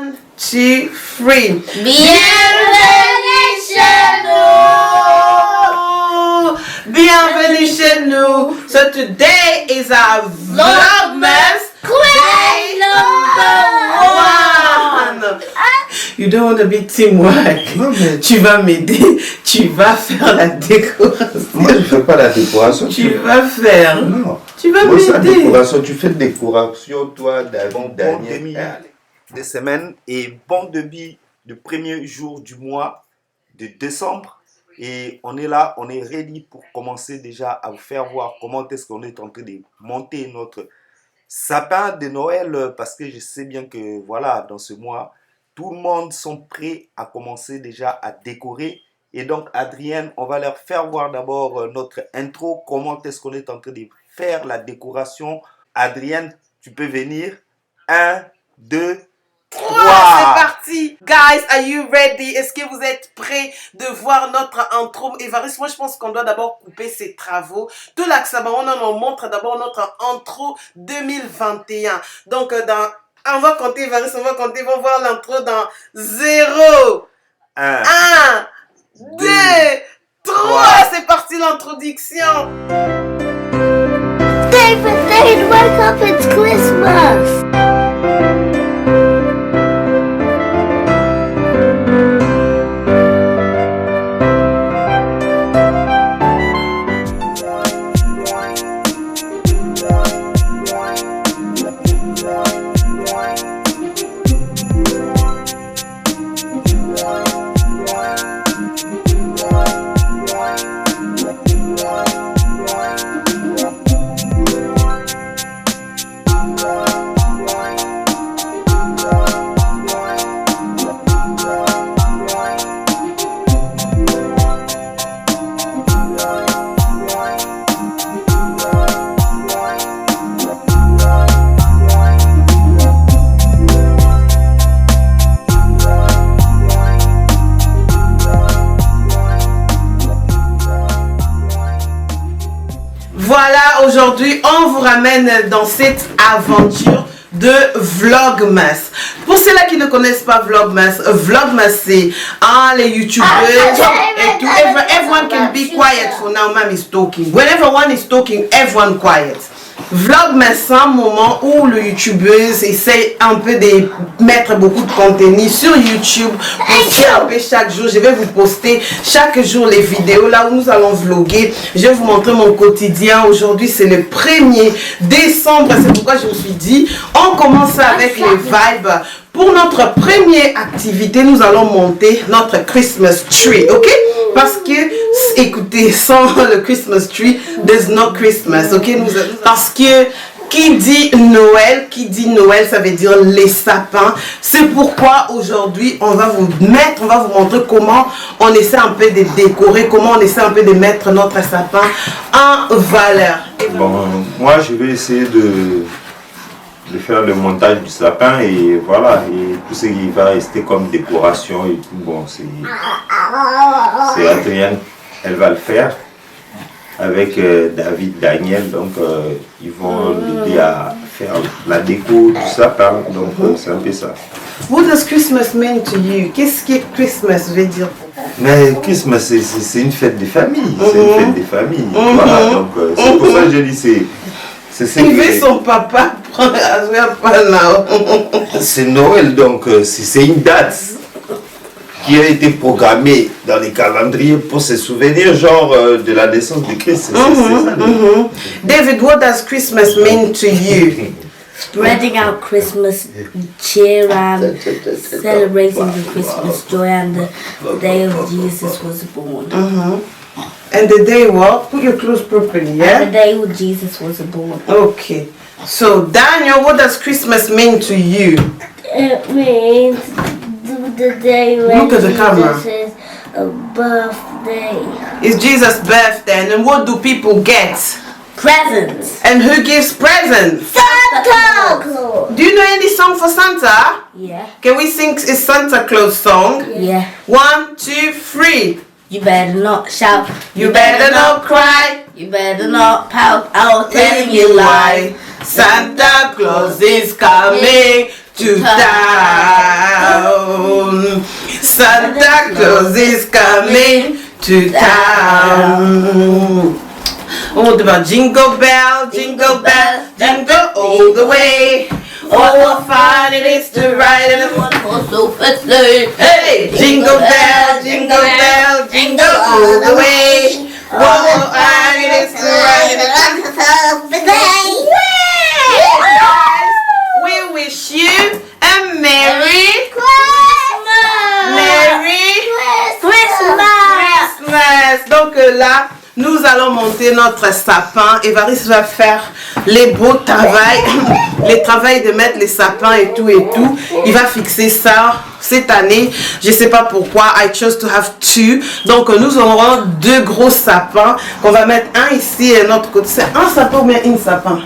1, 2, 3. Bienvenue chez nous. Bienvenue chez nous. So today is our Vlogmas day number 1. You don't want to be teamwork. Non, mais tu vas m'aider. Tu vas faire la décoration. moi, je ne fais pas la décoration. Tu vas faire. Non. Tu vas Moi, c'est la m'aider. décoration. Tu fais de décoration, toi, d'avant, dernier. Demi de semaine et bon début du premier jour du mois de décembre. Et on est là, on est ready pour commencer déjà à vous faire voir comment est-ce qu'on est en train de monter notre sapin de Noël. Parce que je sais bien que voilà, dans ce mois, tout le monde sont prêts à commencer déjà à décorer. Et donc, Adrienne, on va leur faire voir d'abord notre intro, comment est-ce qu'on est en train de faire la décoration. Adrienne, tu peux venir. 1, 2, 3. C'est parti. Guys, are you ready? Est-ce que vous êtes prêts de voir notre intro? Évariste, moi je pense qu'on doit d'abord couper ces travaux. Tout l'accent, on montre d'abord notre intro 2021. Donc, on va compter, Évariste, on va compter, on va voir l'intro dans 0, 1, 2, 3. C'est parti l'introduction. David, wake up, it's Christmas. Voilà, aujourd'hui, on vous ramène dans cette aventure de Vlogmas. Pour ceux-là qui ne connaissent pas Vlogmas, Vlogmas c'est les youtubeurs et tout. Everyone can be quiet for now. Mom is talking. Whenever one is talking, everyone quiet. Vlogmas, c'est un moment où le youtubeuse essaie un peu de mettre beaucoup de contenu sur YouTube. Poster un peu chaque jour. Je vais vous poster chaque jour les vidéos là où nous allons vlogger. Je vais vous montrer mon quotidien. Aujourd'hui c'est le 1er décembre. C'est pourquoi je me suis dit on commence avec les vibes. Pour notre première activité, nous allons monter notre Christmas tree, ok? Parce que, écoutez, sans le Christmas tree, there's no Christmas, ok? Parce que, qui dit Noël, ça veut dire les sapins. C'est pourquoi aujourd'hui, on va vous montrer comment on essaie un peu de décorer, comment on essaie un peu de mettre notre sapin en valeur. Bon, moi je vais essayer de faire le montage du sapin et voilà, et tout ce qui va rester comme décoration et tout, bon, c'est Adrienne, elle va le faire avec David, Daniel, donc ils vont l'aider à faire la déco du sapin, donc c'est un peu ça. What does Christmas mean to you? Qu'est-ce que Christmas veut dire pour vous? Mais Christmas, c'est une fête des familles, c'est une fête des familles, voilà, donc c'est pour ça que je dis Il veut son papa prendre c'est Noël, donc c'est une date qui a été programmée dans les calendriers pour se souvenir genre de la naissance de Christ. C'est ça, David, what does Christmas mean to you? Spreading out Christmas cheer and celebrating the Christmas joy and the day of Jesus was born. And the day what? Put your clothes properly, yeah? And the day when Jesus was born. Okay. So, Daniel, what does Christmas mean to you? It means the day when Look at the camera. Jesus' birthday. It's Jesus' birthday, and what do people get? Presents. And who gives presents? Santa Claus. Do you know any song for Santa? Yeah. Can we sing a Santa Claus song? Yeah. 1, 2, 3. You better not shout. You better not cry. You better not pout. I'll tell you lie. Santa Claus is coming to town. Claus is coming to town. Oh, about jingle bell, jingle all the way. Oh, what fun it is to ride in a one-horse open sleigh. Hey, jingle bell, jingle all the way. Oh, what fun it is to ride in a one-horse open sleigh. We wish you a Merry Christmas. Donc là, nous allons monter notre sapin. Évariste va faire les beaux travails, les travails de mettre les sapins et tout et tout. Il va fixer ça cette année. Je sais pas pourquoi. I chose to have two. Donc nous aurons deux gros sapins qu'on va mettre un ici et un autre côté. C'est un sapin ou bien une sapin?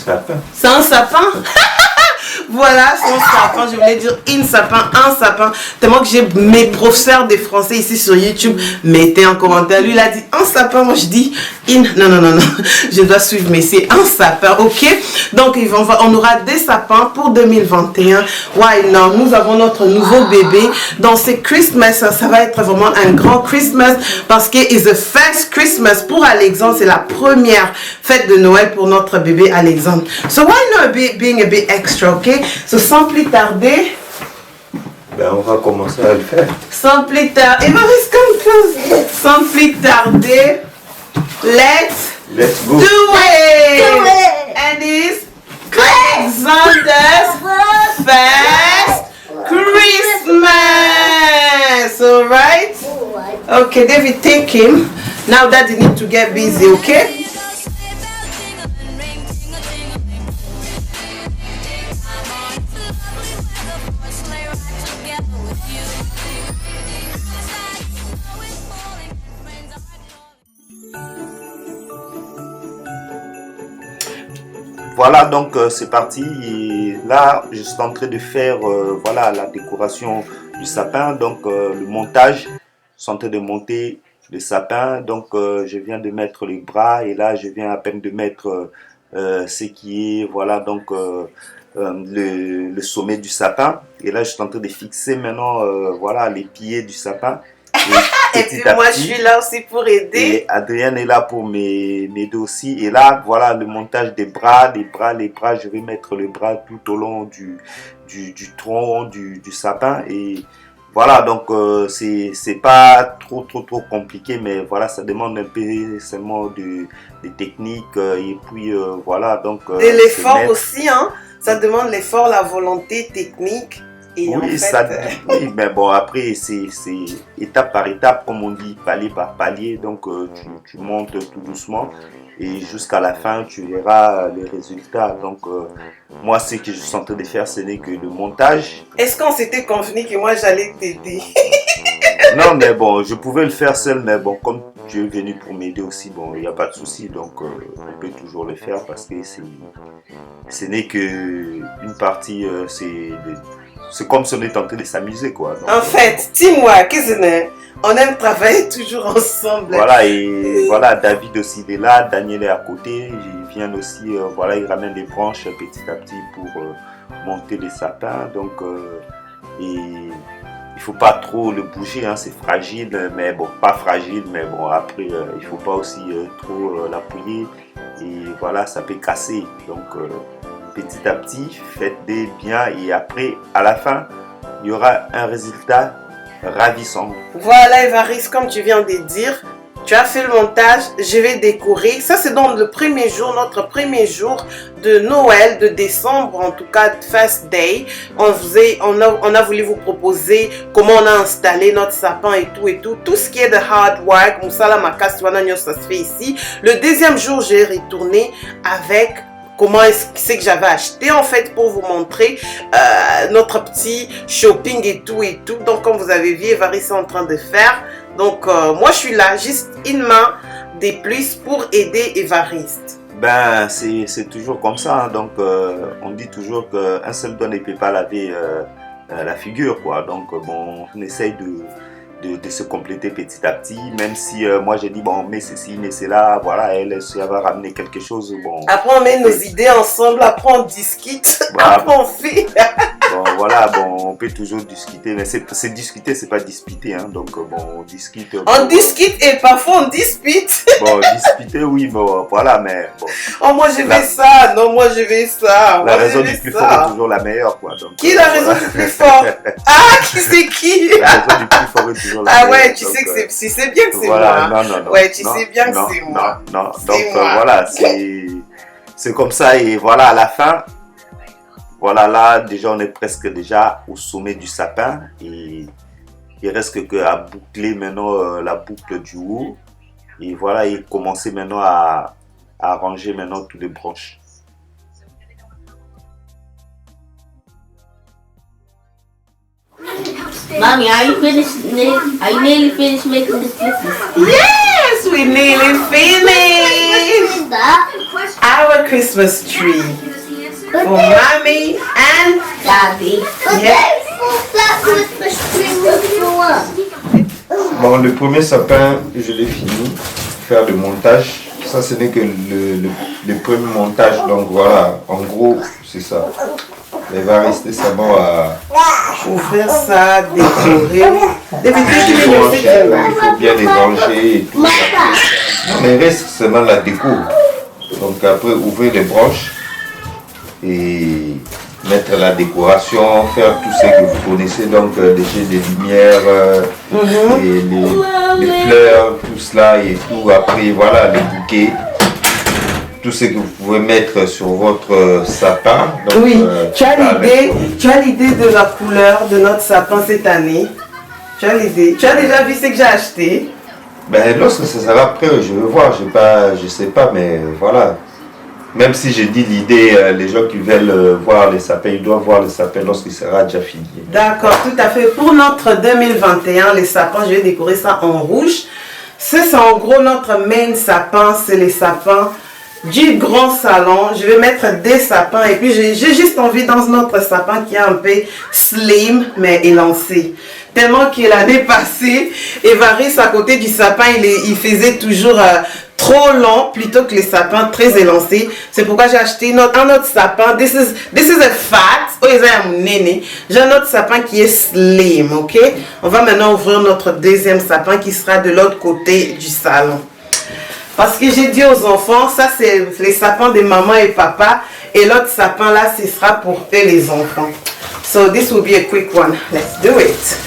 Sapin. C'est un sapin? Voilà son sapin, je voulais dire un sapin. Tellement que j'ai mes professeurs de français ici sur YouTube, mettez en commentaire. Lui, il a dit un sapin, moi je dis non, je dois suivre, mais c'est un sapin, ok? Donc on aura des sapins pour 2021. Why not? Nous avons notre nouveau bébé. Donc c'est Christmas, ça va être vraiment un grand Christmas parce que it's the first Christmas pour Alexandre. C'est la première fête de Noël pour notre bébé Alexandre. So why not being a bit extra, ok? So, sans plus tarder, Ben, on va commencer à le faire. sans plus tarder, sans plus tarder, let's go. do it! And it's Alexander's first Christmas, alright? Okay, David, take him. Now Daddy need to get busy, okay? Voilà, donc c'est parti. Et là, je suis en train de faire voilà, la décoration du sapin. Donc le montage, je suis en train de monter le sapin. Donc je viens de mettre les bras et là, je viens à peine de mettre ce qui est, voilà, donc le sommet du sapin. Et là, je suis en train de fixer maintenant, voilà, les pieds du sapin. Et puis moi je suis là aussi pour aider. Et Adrienne est là pour m'aider aussi. Et là, voilà le montage des bras, les bras. Je vais mettre le bras tout au long du tronc du sapin. Et voilà, donc c'est pas trop compliqué, mais voilà, ça demande un peu seulement de technique. Et puis voilà, donc. De l'effort aussi, hein. Ça demande l'effort, la volonté technique. Et oui, en fait, oui, mais bon, après, c'est étape par étape, comme on dit, palier par palier. Donc, tu montes tout doucement et jusqu'à la fin, tu verras les résultats. Donc, moi, ce que je suis en train de faire, ce n'est que le montage. Est-ce qu'on s'était convenu que moi, j'allais t'aider? Non, mais bon, je pouvais le faire seul, mais bon, comme tu es venu pour m'aider aussi, bon, il n'y a pas de souci. Donc, on peut toujours le faire parce que ce n'est qu'une partie, c'est comme si on était en train de s'amuser, quoi. Donc, en fait, teamwork, isn't it? On aime travailler toujours ensemble. Voilà, et voilà, David aussi il est là, Daniel est à côté, ils viennent aussi, voilà, ils ramènent les branches petit à petit pour monter les sapins. Donc, et il faut pas trop le bouger, hein, c'est fragile, mais bon, pas fragile, mais bon, après, il faut pas aussi trop l'appuyer, et voilà, ça peut casser. Donc, petit à petit, faites-les bien et après, à la fin, il y aura un résultat ravissant. Voilà, Évariste, comme tu viens de dire, tu as fait le montage, je vais décorer. Ça, c'est donc le premier jour, notre premier jour de Noël, de décembre, en tout cas, First Day. On a voulu vous proposer comment on a installé notre sapin et tout et tout. Tout ce qui est de hard work, Moussala Makas, ça se fait ici. Le deuxième jour, j'ai retourné avec comment est-ce que j'avais acheté en fait pour vous montrer notre petit shopping et tout et tout. Donc comme vous avez vu, Évariste est en train de faire. Donc moi je suis là, juste une main de plus pour aider Évariste. Ben c'est toujours comme ça, hein. Donc on dit toujours qu'un seul doigt ne peut pas laver la figure, quoi. Donc bon, on essaye de se compléter petit à petit, même si moi j'ai dit bon, mais ceci, mais cela, voilà, elle va ramener quelque chose. Bon, après on met nos idées ensemble, après on discute, voilà. Après on fait. Bon, voilà, bon, on peut toujours discuter, mais c'est discuter, c'est pas disputer, hein, donc bon, on discute. On discute et parfois on dispute. Bon, discuter, oui, bon, voilà, mais bon. Oh, moi je vais ça, non, moi je vais ça. La raison du plus fort est toujours la meilleure, quoi. Donc, qui est la raison du plus fort? Ah, qui c'est qui? La raison du plus fort est toujours la Ah meilleure. ouais, tu sais que c'est, tu sais bien que c'est voilà, moi. non. Ouais, tu non, sais bien que non, c'est moi. Non, C'est donc moi. voilà, c'est comme ça, et voilà, à la fin, voilà, là, déjà, on est presque déjà au sommet du sapin, et il reste que à boucler maintenant la boucle du haut, et voilà, et commencer maintenant à arranger maintenant toutes les branches. Mommy, are you nearly finished making this Christmas? Yes, we nearly finished our Christmas tree for mommy and Daddy. yes. Bon, le premier sapin, je l'ai fini. Faire le montage. Ça, ce n'est que le premier montage. Donc voilà, en gros, c'est ça. Il va rester seulement à Ouvrir ça, décorer. il faut bien les ranger et tout. Mais il reste seulement la déco. Donc après, ouvrir les branches et mettre la décoration, faire tout ce que vous connaissez, donc des jets de lumière, et les fleurs, tout cela et tout. Après, voilà, les bouquets. Tout ce que vous pouvez mettre sur votre sapin. Donc, Oui, tu as l'idée de la couleur de notre sapin cette année. Tu as l'idée. Tu as déjà vu ce que j'ai acheté? Ben, lorsque ça sera prêt, je vais voir. Je sais pas, mais voilà. Même si je dis l'idée, les gens qui veulent voir les sapins, ils doivent voir les sapins lorsqu'il sera déjà fini. D'accord, tout à fait. Pour notre 2021, les sapins, je vais décorer ça en rouge. C'est en gros notre main sapin, c'est les sapins du grand salon. Je vais mettre des sapins et puis j'ai juste envie dans notre sapin qui est un peu slim mais élancé. Tellement que l'année passée, Évariste à côté du sapin, il faisait toujours trop long plutôt que les sapins très élancés. C'est pourquoi j'ai acheté un autre sapin. This is a fat. Oh, j'ai un autre sapin qui est slim, ok? On va maintenant ouvrir notre deuxième sapin qui sera de l'autre côté du salon. Parce que j'ai dit aux enfants, ça c'est les sapins de maman et papa. Et l'autre sapin là, ce sera pour eux les enfants. So this will be a quick one. Let's do it.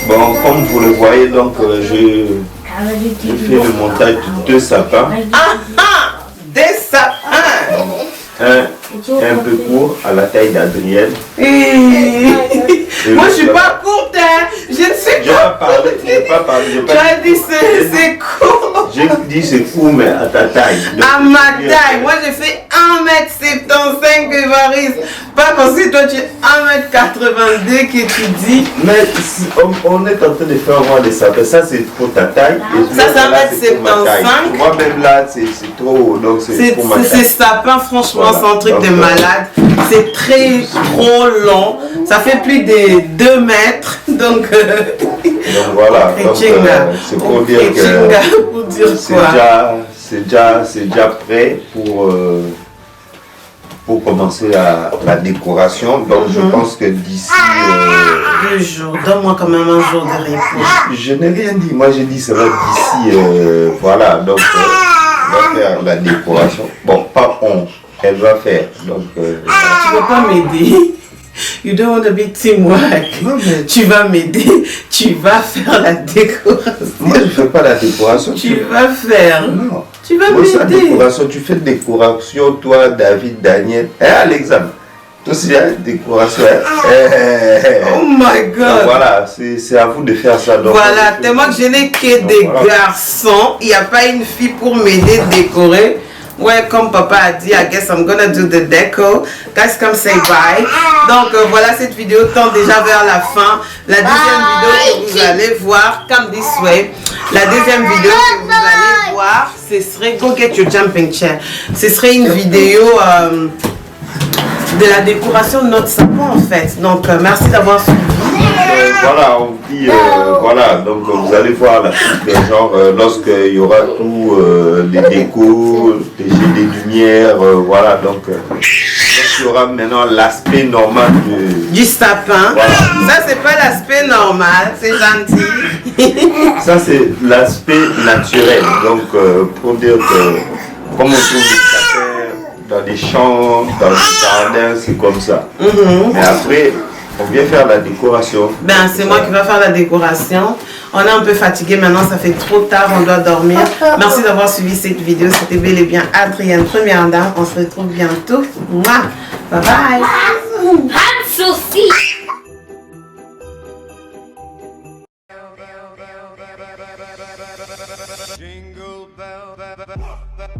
Bon, comme vous le voyez, donc je fais le montage de deux sapins. Des sapins. Un peu court, à la taille d'Adrienne. Moi je suis pas courte, hein. Je ne suis pas courte. Tu as dit c'est court. J'ai dit c'est court, mais à ta taille. Donc, À ma taille. Moi je fais 1m75 Évariste. Pas comme si toi tu es 1m82 que tu dis. Mais si on est en train de faire voir des sapins. Ça c'est pour ta taille. Et Ça, c'est là, c'est pour ma taille. 1m75. Moi-même là, c'est trop. Donc c'est pour ma taille. Ces sapins, franchement, Voilà. c'est un truc Donc, de malade. C'est trop long. Ça fait plus de 2 mètres. Donc voilà. Donc, Chinga. c'est pour dire que Chinga, pour dire quoi? c'est déjà prêt pour commencer la décoration. Donc je pense que d'ici 2 jours. Donne-moi quand même un jour de repos. je n'ai rien dit. Moi j'ai dit ça va d'ici voilà. Donc on va faire la décoration. Bon, pas on. Elle va faire. Donc Tu veux pas m'aider? You don't want to be teamwork. non, mais Tu vas m'aider. Tu vas faire la décoration. moi je fais pas la décoration. Tu vas faire. Non. Tu vas Moi, ça, m'aider. décoration, tu fais décoration, toi, David, Daniel, Alexandre. Toi aussi, hein, décoration. Oh my Donc, God. voilà, c'est à vous de faire ça. Donc, Voilà, tellement que je n'ai que des voilà. garçons. Il n'y a pas une fille pour m'aider à décorer. Ouais, comme papa a dit, I guess I'm gonna do the deco. Guys, come say bye. Donc voilà, cette vidéo tend déjà vers la fin. La deuxième vidéo que vous allez voir, come this way. La deuxième vidéo que vous allez voir, ce serait Go Get Your Jumping Chair. Ce serait une vidéo de la décoration de notre sapin en fait. Donc merci d'avoir suivi. voilà, on dit, voilà, donc vous allez voir la suite, genre, lorsqu'il y aura tout, les décos, les jeux des lumières, voilà, donc il y aura maintenant l'aspect normal Du sapin. Voilà. Ça, c'est pas l'aspect normal, c'est gentil. ça c'est l'aspect naturel, donc pour dire que comme on trouve les sapins dans les champs, dans les jardins, c'est comme ça. Mais après, on vient faire la décoration. Ben, c'est moi qui vais faire la décoration. On est un peu fatigué maintenant, ça fait trop tard, on doit dormir. Merci d'avoir suivi cette vidéo. C'était bel et bien Adrienne, première dame. On se retrouve bientôt. Mouah. Bye bye. Sophie. Jingle bell,